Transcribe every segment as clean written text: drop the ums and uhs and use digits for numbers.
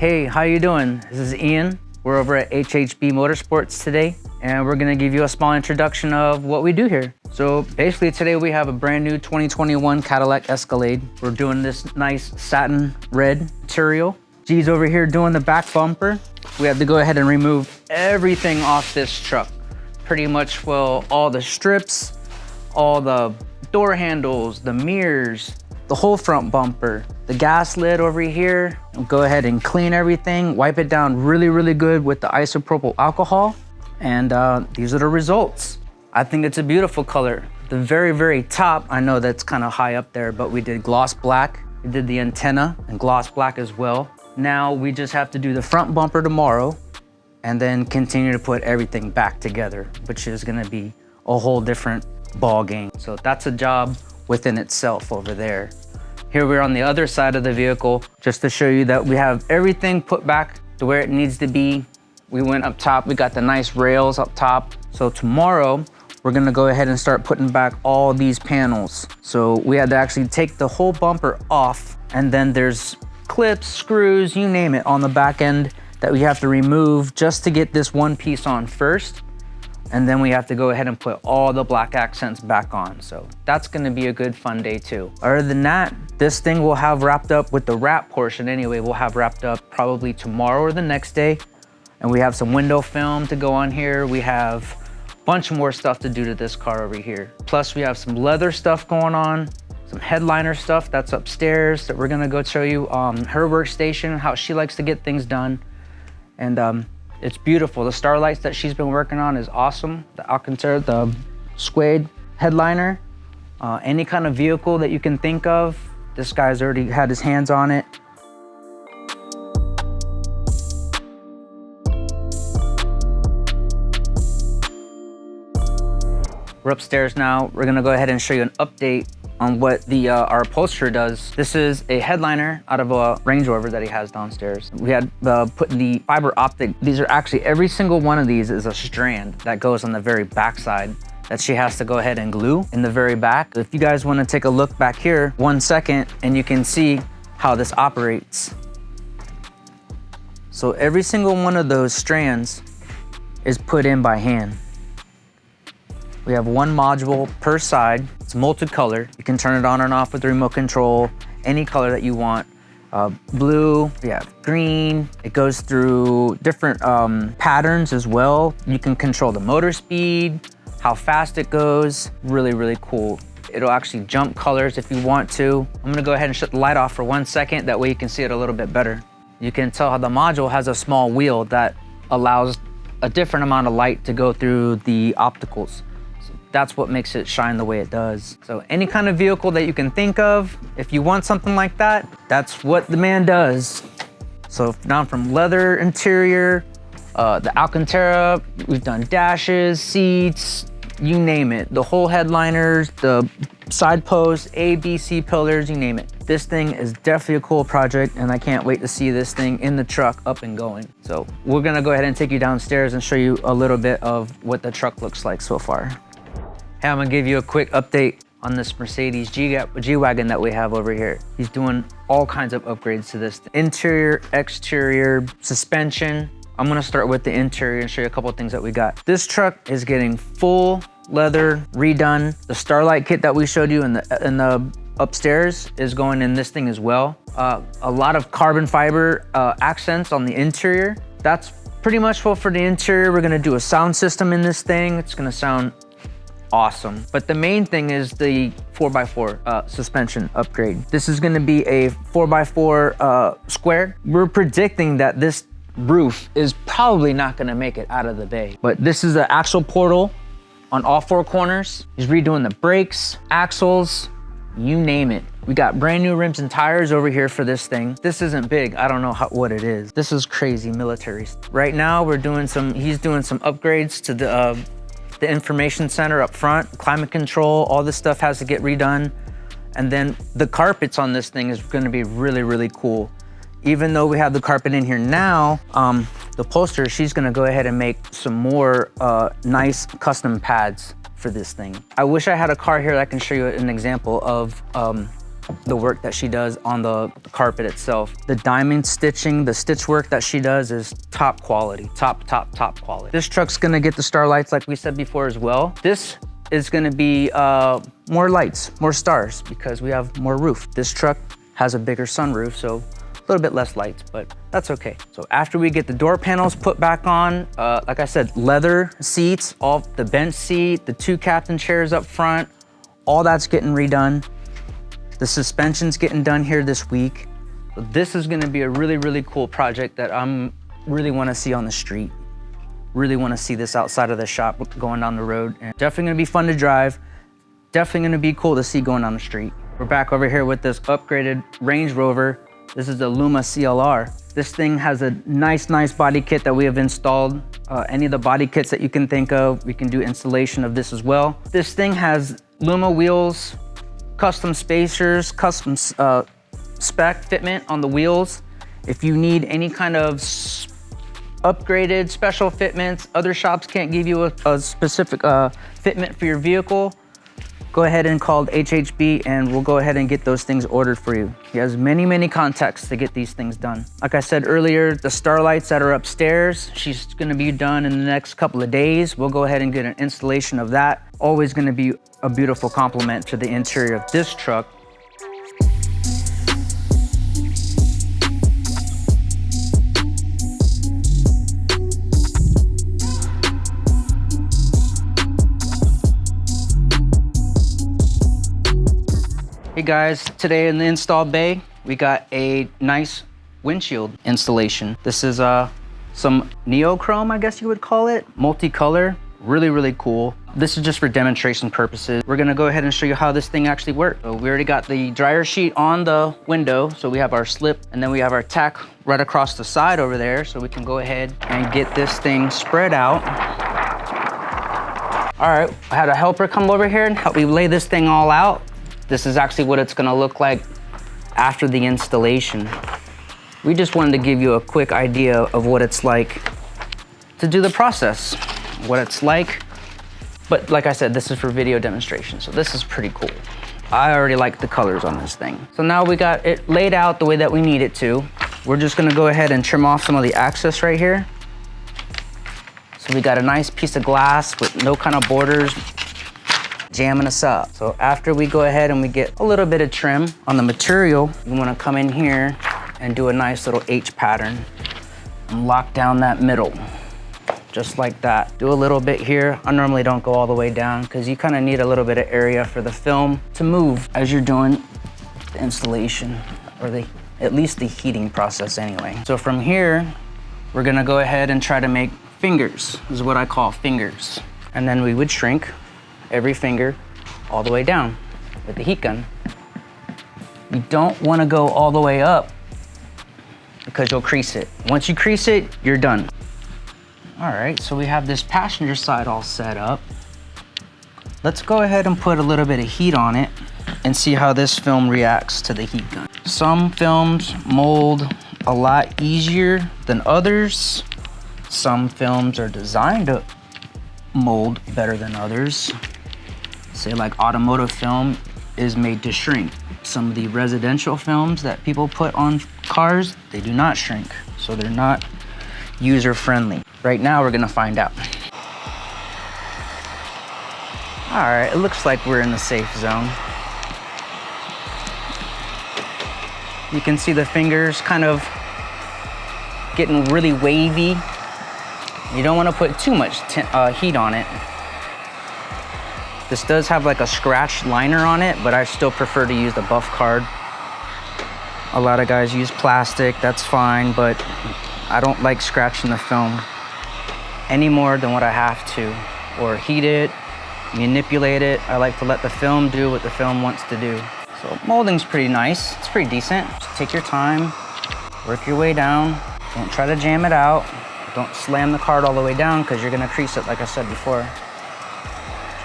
Hey, how you doing? This is Ian. We're over at HHB Motorsports today, and we're gonna give you a small introduction of what we do here. So basically today we have a brand new 2021 Cadillac Escalade. We're doing this nice satin red material. G's over here doing the back bumper. We have to go ahead and remove everything off this truck. Pretty much, well, all the strips, all the door handles, the mirrors, the whole front bumper, the gas lid over here. We'll go ahead and clean everything, wipe it down really, really good with the isopropyl alcohol. And these are the results. I think it's a beautiful color. The very, very top, I know that's kind of high up there, but we did gloss black. We did the antenna and gloss black as well. Now we just have to do the front bumper tomorrow and then continue to put everything back together, which is gonna be a whole different ball game. So that's a job within itself over there. Here we're on the other side of the vehicle, just to show you that we have everything put back to where it needs to be. We went up top, we got the nice rails up top. So tomorrow, we're gonna go ahead and start putting back all these panels. So we had to actually take the whole bumper off, and then there's clips, screws, you name it, on the back end that we have to remove just to get this one piece on first. And then we have to go ahead and put all the black accents back on. So that's gonna be a good fun day too. Other than that, this thing will have wrapped up with the wrap portion anyway. We'll have wrapped up probably tomorrow or the next day. And we have some window film to go on here. We have a bunch more stuff to do to this car over here. Plus we have some leather stuff going on, some headliner stuff that's upstairs that we're gonna go show you. Her workstation, how she likes to get things done. And it's beautiful. The Starlights that she's been working on is awesome. The Alcantara, the suede headliner, any kind of vehicle that you can think of, this guy's already had his hands on it. We're upstairs now. We're gonna go ahead and show you an update on what the our upholsterer does. This is a headliner out of a Range Rover that he has downstairs. We had put the fiber optic. These are actually, every single one of these is a strand that goes on the very back side that she has to go ahead and glue in the very back. If you guys wanna take a look back here, 1 second, and you can see how this operates. So every single one of those strands is put in by hand. We have one module per side. It's multicolored. You can turn it on and off with the remote control, any color that you want. Blue, we have green. It goes through different patterns as well. You can control the motor speed, how fast it goes. Really, really cool. It'll actually jump colors if you want to. I'm gonna go ahead and shut the light off for 1 second. That way you can see it a little bit better. You can tell how the module has a small wheel that allows a different amount of light to go through the opticals. That's what makes it shine the way it does. So any kind of vehicle that you can think of, if you want something like that, that's what the man does. So down from leather interior, the Alcantara, we've done dashes, seats, you name it. The whole headliners, the side posts, A, B, C pillars, you name it. This thing is definitely a cool project, and I can't wait to see this thing in the truck up and going. So we're gonna go ahead and take you downstairs and show you a little bit of what the truck looks like so far. Hey, I'm gonna give you a quick update on this Mercedes G-Wagon that we have over here. He's doing all kinds of upgrades to this. Interior, exterior, suspension. I'm gonna start with the interior and show you a couple of things that we got. This truck is getting full leather redone. The Starlight kit that we showed you in the upstairs is going in this thing as well. A lot of carbon fiber accents on the interior. That's pretty much what for the interior. We're gonna do a sound system in this thing. It's gonna sound awesome. But the main thing is the 4x4 suspension upgrade. This is gonna be a 4x4 square. We're predicting that this roof is probably not gonna make it out of the bay. But this is the axle portal on all 4 corners. He's redoing the brakes, axles, you name it. We got brand new rims and tires over here for this thing. This isn't big, I don't know what it is. This is crazy military. Right now he's doing some upgrades to the information center up front, climate control, all this stuff has to get redone. And then the carpets on this thing is gonna be really, really cool. Even though we have the carpet in here now, the upholsterer, she's gonna go ahead and make some more nice custom pads for this thing. I wish I had a car here that I can show you an example of the work that she does on the carpet itself. The diamond stitching, the stitch work that she does is top quality, top quality. This truck's gonna get the starlights like we said before as well. This is gonna be more lights, more stars, because we have more roof. This truck has a bigger sunroof, so a little bit less lights, but that's okay. So after we get the door panels put back on, like I said, leather seats, all the bench seat, the 2 captain chairs up front, all that's getting redone. The suspension's getting done here this week. So this is gonna be a really cool project that I'm really wanna see on the street. Really wanna see this outside of the shop going down the road. And definitely gonna be fun to drive. Definitely gonna be cool to see going down the street. We're back over here with this upgraded Range Rover. This is the Lumma CLR. This thing has a nice body kit that we have installed. Any of the body kits that you can think of, we can do installation of this as well. This thing has Lumma wheels, custom spacers, custom spec fitment on the wheels. If you need any kind of upgraded special fitments, other shops can't give you a specific fitment for your vehicle, go ahead and call HHB and we'll go ahead and get those things ordered for you. He has many contacts to get these things done. Like I said earlier, the starlights that are upstairs, she's gonna be done in the next couple of days. We'll go ahead and get an installation of that. Always gonna be a beautiful complement to the interior of this truck. Hey guys, today in the install bay, we got a nice windshield installation. This is some neochrome, I guess you would call it, multicolor, really cool. This is just for demonstration purposes. We're gonna go ahead and show you how this thing actually works. So we already got the dryer sheet on the window, so we have our slip, and then we have our tack right across the side over there, so we can go ahead and get this thing spread out. All right, I had a helper come over here and help me lay this thing all out. This is actually what it's gonna look like after the installation. We just wanted to give you a quick idea of what it's like to do the process, what it's like. But like I said, this is for video demonstration, so this is pretty cool. I already like the colors on this thing. So now we got it laid out the way that we need it to. We're just gonna go ahead and trim off some of the access right here. So we got a nice piece of glass with no kind of borders jamming us up. So after we go ahead and we get a little bit of trim on the material, we wanna come in here and do a nice little H pattern and lock down that middle, just like that. Do a little bit here. I normally don't go all the way down because you kind of need a little bit of area for the film to move as you're doing the installation, or at least the heating process anyway. So from here, we're gonna go ahead and try to make fingers. This is what I call fingers. And then we would shrink every finger all the way down with the heat gun. You don't want to go all the way up because you'll crease it. Once you crease it, you're done. All right, so we have this passenger side all set up. Let's go ahead and put a little bit of heat on it and see how this film reacts to the heat gun. Some films mold a lot easier than others. Some films are designed to mold better than others. Say like automotive film is made to shrink. Some of the residential films that people put on cars, they do not shrink. So they're not user-friendly. Right now, we're gonna find out. All right, it looks like we're in the safe zone. You can see the fingers kind of getting really wavy. You don't wanna put too much heat on it. This does have like a scratch liner on it, but I still prefer to use the buff card. A lot of guys use plastic, that's fine, but I don't like scratching the film any more than what I have to, or heat it, manipulate it. I like to let the film do what the film wants to do. So molding's pretty nice, it's pretty decent. Just take your time, work your way down. Don't try to jam it out. Don't slam the card all the way down because you're gonna crease it like I said before.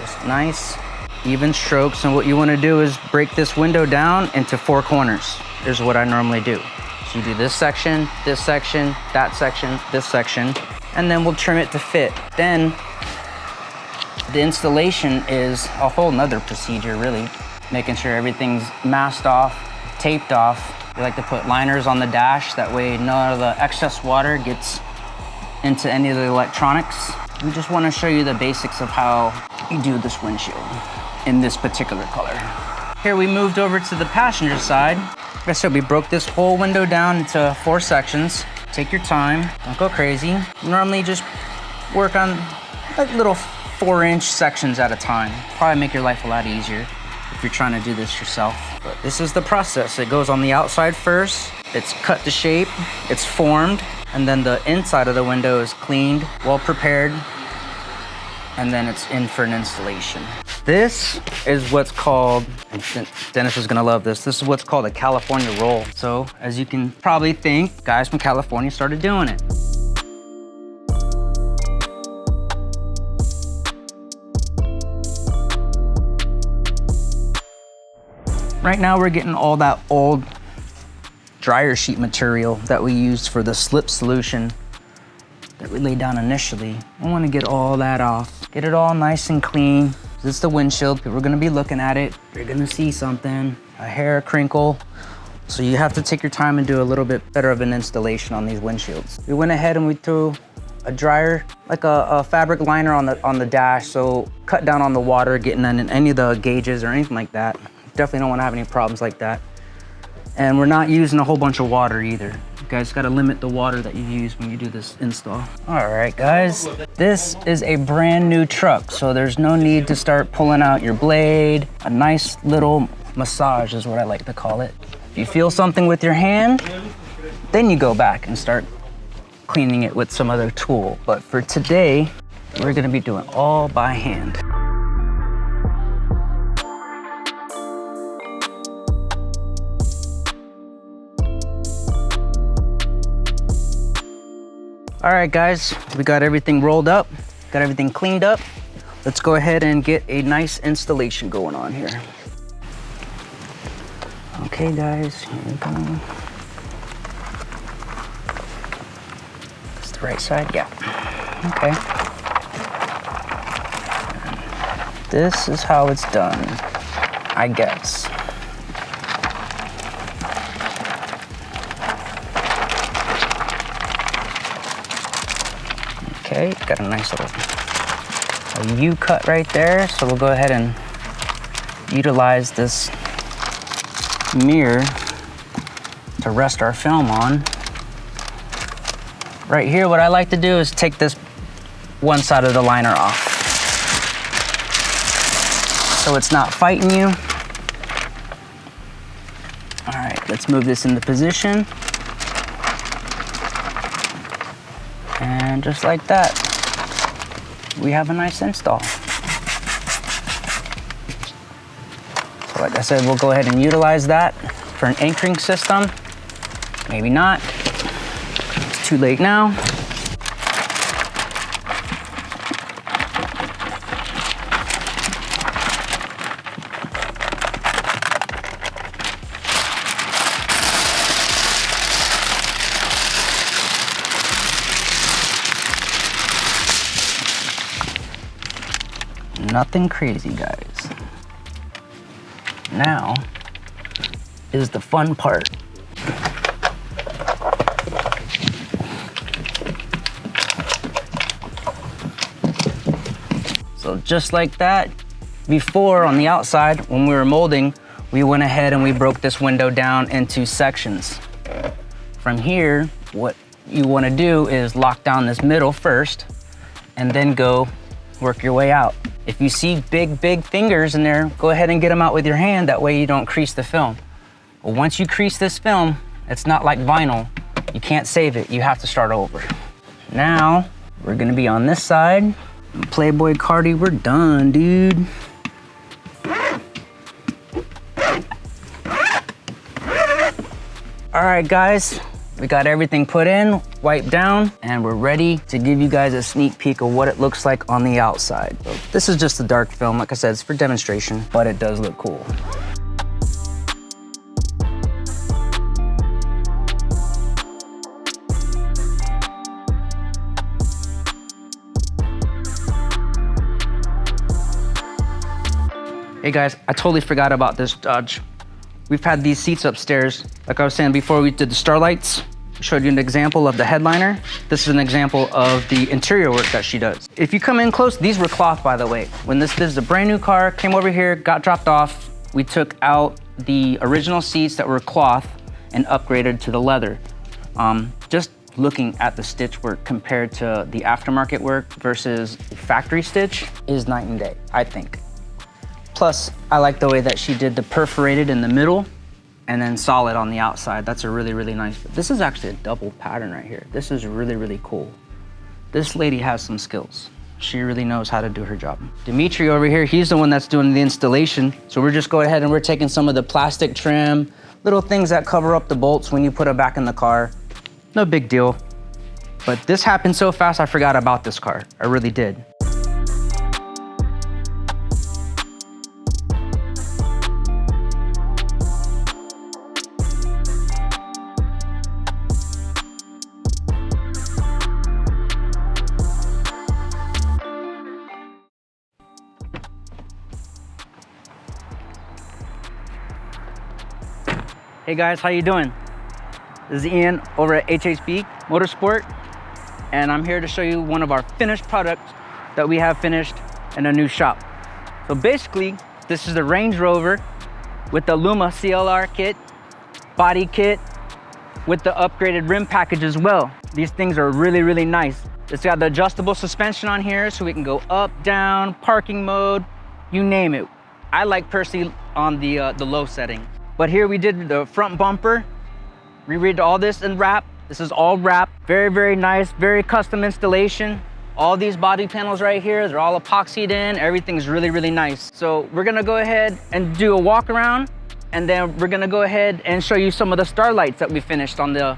Just nice, even strokes. And what you wanna do is break this window down into 4 corners. Is what I normally do. So you do this section, that section, this section, and then we'll trim it to fit. Then the installation is a whole nother procedure really. making sure everything's masked off, taped off. We like to put liners on the dash, that way none of the excess water gets into any of the electronics. We just want to show you the basics of how you do this windshield in this particular color. Here we moved over to the passenger side. Like I said, we broke this whole window down into 4 sections. Take your time, don't go crazy. Normally just work on like little 4-inch sections at a time. Probably make your life a lot easier if you're trying to do this yourself. But this is the process. It goes on the outside first, it's cut to shape, it's formed, and then the inside of the window is cleaned, well prepared, and then it's in for an installation. This is what's called, and Dennis is gonna love this, this is what's called a California roll. So as you can probably think, guys from California started doing it. Right now we're getting all that old dryer sheet material that we used for the slip solution that we laid down initially. I want to get all that off, get it all nice and clean. This is the windshield. People are going to be looking at it. You're going to see something, a hair, a crinkle. So you have to take your time and do a little bit better of an installation on these windshields. We went ahead and we threw a dryer, like a fabric liner on the dash, so cut down on the water getting in any of the gauges or anything like that. Definitely don't want to have any problems like that. And we're not using a whole bunch of water either. You guys got to limit the water that you use when you do this install. All right, guys, this is a brand new truck, so there's no need to start pulling out your blade. A nice little massage is what I like to call it. If you feel something with your hand, then you go back and start cleaning it with some other tool. But for today, we're going to be doing all by hand. All right, guys, we got everything rolled up, got everything cleaned up. Let's go ahead and get a nice installation going on here. Okay, guys, here we go. Is the right side? Yeah. Okay. This is how it's done, I guess. Okay, got a nice little U cut right there. So we'll go ahead and utilize this mirror to rest our film on. Right here, what I like to do is take this one side of the liner off, so it's not fighting you. All right, let's move this into position. And just like that, we have a nice install. So like I said, we'll go ahead and utilize that for an anchoring system. Maybe not. It's too late now. Nothing crazy, guys. Now is the fun part. So just like that, before on the outside, when we were molding, we went ahead and we broke this window down into sections. From here, what you want to do is lock down this middle first and then go work your way out. If you see big fingers in there, go ahead and get them out with your hand. That way you don't crease the film. But once you crease this film, it's not like vinyl. You can't save it. You have to start over. Now, we're gonna be on this side. Playboy Cardi, we're done, dude. All right, guys. We got everything put in, wiped down, and we're ready to give you guys a sneak peek of what it looks like on the outside. So this is just a dark film. Like I said, it's for demonstration, but it does look cool. Hey guys, I totally forgot about this Dodge. We've had these seats upstairs. Like I was saying before, we did the Starlights. I showed you an example of the headliner. This is an example of the interior work that she does. If you come in close, these were cloth, by the way. When this is a brand new car, came over here, got dropped off, we took out the original seats that were cloth and upgraded to the leather. Just looking at the stitch work compared to the aftermarket work versus the factory stitch is night and day, I think. Plus, I like the way that she did the perforated in the middle and then solid on the outside. That's a really, really nice. This is actually a double pattern right here. This is really, really cool. This lady has some skills. She really knows how to do her job. Dimitri over here, he's the one that's doing the installation. So we're just going ahead and we're taking some of the plastic trim, little things that cover up the bolts when you put it back in the car. No big deal. But this happened so fast, I forgot about this car. I really did. Hey guys, how you doing? This is Ian over at HHB Motorsport, and I'm here to show you one of our finished products that we have finished in a new shop. So basically, this is the Range Rover with the Lumma CLR kit, body kit, with the upgraded rim package as well. These things are really, really nice. It's got the adjustable suspension on here so we can go up, down, parking mode, you name it. I like personally on the low setting. But here we did the front bumper. We redid all this in wrap. This is all wrap. Very, very nice, very custom installation. All these body panels right here, they're all epoxied in. Everything's really, really nice. So we're gonna go ahead and do a walk around, and then we're gonna go ahead and show you some of the Starlights that we finished on the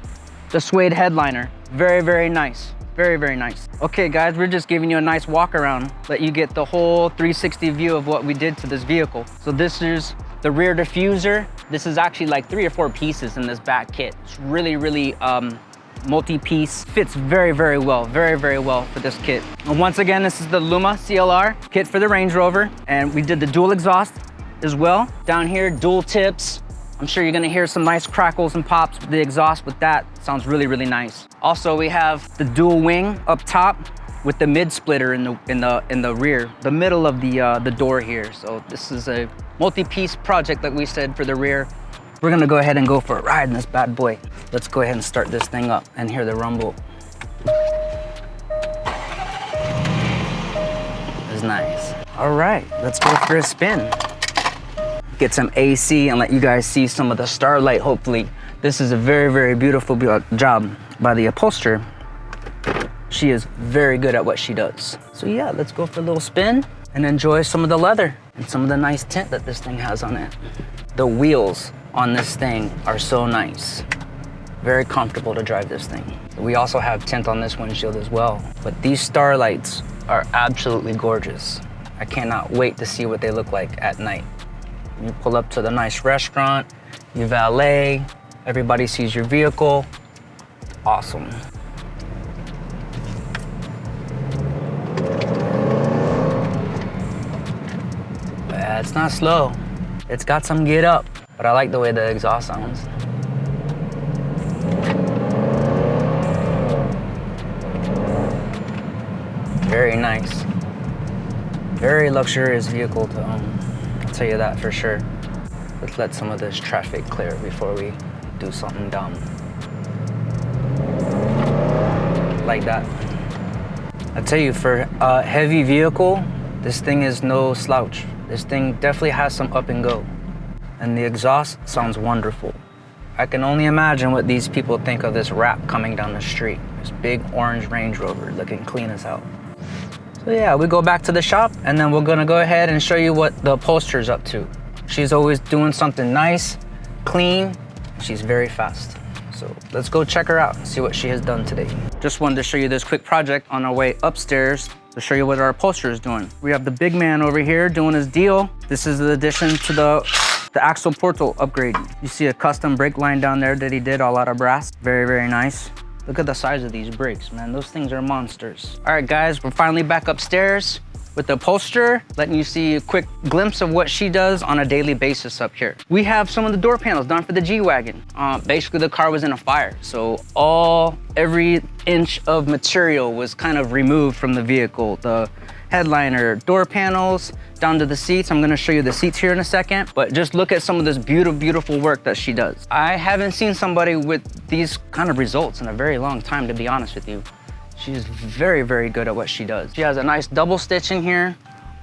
suede headliner. Very, very nice. Very, very nice. Okay guys, we're just giving you a nice walk around, let you get the whole 360 view of what we did to this vehicle. So this is the rear diffuser. This is actually like 3 or 4 pieces in this back kit. It's really, really multi-piece. Fits very, very well, very, very well for this kit. And once again, this is the Lumma CLR kit for the Range Rover. And we did the dual exhaust as well. Down here, dual tips. I'm sure you're gonna hear some nice crackles and pops with the exhaust with that. Sounds really, really nice. Also, we have the dual wing up top with the mid splitter in the rear, the middle of the door here. So this is a multi-piece project like we said for the rear. We're gonna go ahead and go for a ride in this bad boy. Let's go ahead and start this thing up and hear the rumble. It's nice. All right, let's go for a spin. Get some AC and let you guys see some of the Starlight, hopefully. This is a very, very beautiful job by the upholsterer. She is very good at what she does. So yeah, let's go for a little spin and enjoy some of the leather and some of the nice tint that this thing has on it. The wheels on this thing are so nice. Very comfortable to drive this thing. We also have tint on this windshield as well. But these Starlights are absolutely gorgeous. I cannot wait to see what they look like at night. You pull up to the nice restaurant, you valet, everybody sees your vehicle. Awesome. It's not slow. It's got some get up, but I like the way the exhaust sounds. Very nice. Very luxurious vehicle to own. I'll tell you that for sure. Let's let some of this traffic clear before we do something dumb. Like that. I tell you, for a heavy vehicle, this thing is no slouch. This thing definitely has some up and go. And the exhaust sounds wonderful. I can only imagine what these people think of this wrap coming down the street. This big orange Range Rover looking clean as hell. So yeah, we go back to the shop and then we're gonna go ahead and show you what the upholsterer's up to. She's always doing something nice, clean. She's very fast. So let's go check her out and see what she has done today. Just wanted to show you this quick project on our way upstairs to show you what our upholsterer is doing. We have the big man over here doing his deal. This is the addition to the axle portal upgrade. You see a custom brake line down there that he did all out of brass. Very, very nice. Look at the size of these brakes, man. Those things are monsters. All right, guys, we're finally back upstairs. with the upholsterer, letting you see a quick glimpse of what she does on a daily basis up here. We have some of the door panels done for the G-Wagon. Basically, the car was in a fire, so every inch of material was kind of removed from the vehicle. The headliner, door panels, down to the seats. I'm gonna show you the seats here in a second, but just look at some of this beautiful, beautiful work that she does. I haven't seen somebody with these kind of results in a very long time, to be honest with you. She's very, very good at what she does. She has a nice double stitch in here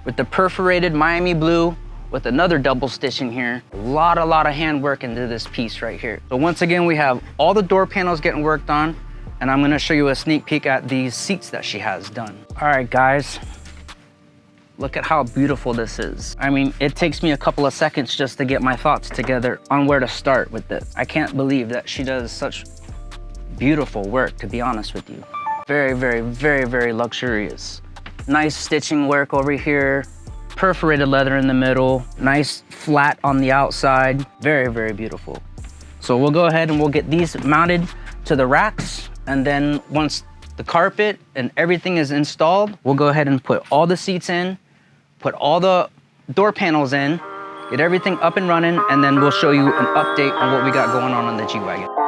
with the perforated Miami blue with another double stitch in here. A lot of handwork into this piece right here. So once again, we have all the door panels getting worked on, and I'm gonna show you a sneak peek at these seats that she has done. All right, guys. Look at how beautiful this is. I mean, it takes me a couple of seconds just to get my thoughts together on where to start with this. I can't believe that she does such beautiful work, to be honest with you. Very, very, very, very luxurious. Nice stitching work over here. Perforated leather in the middle. Nice flat on the outside. Very, very beautiful. So we'll go ahead and we'll get these mounted to the racks. And then once the carpet and everything is installed, we'll go ahead and put all the seats in, put all the door panels in, get everything up and running, and then we'll show you an update on what we got going on the G-Wagon.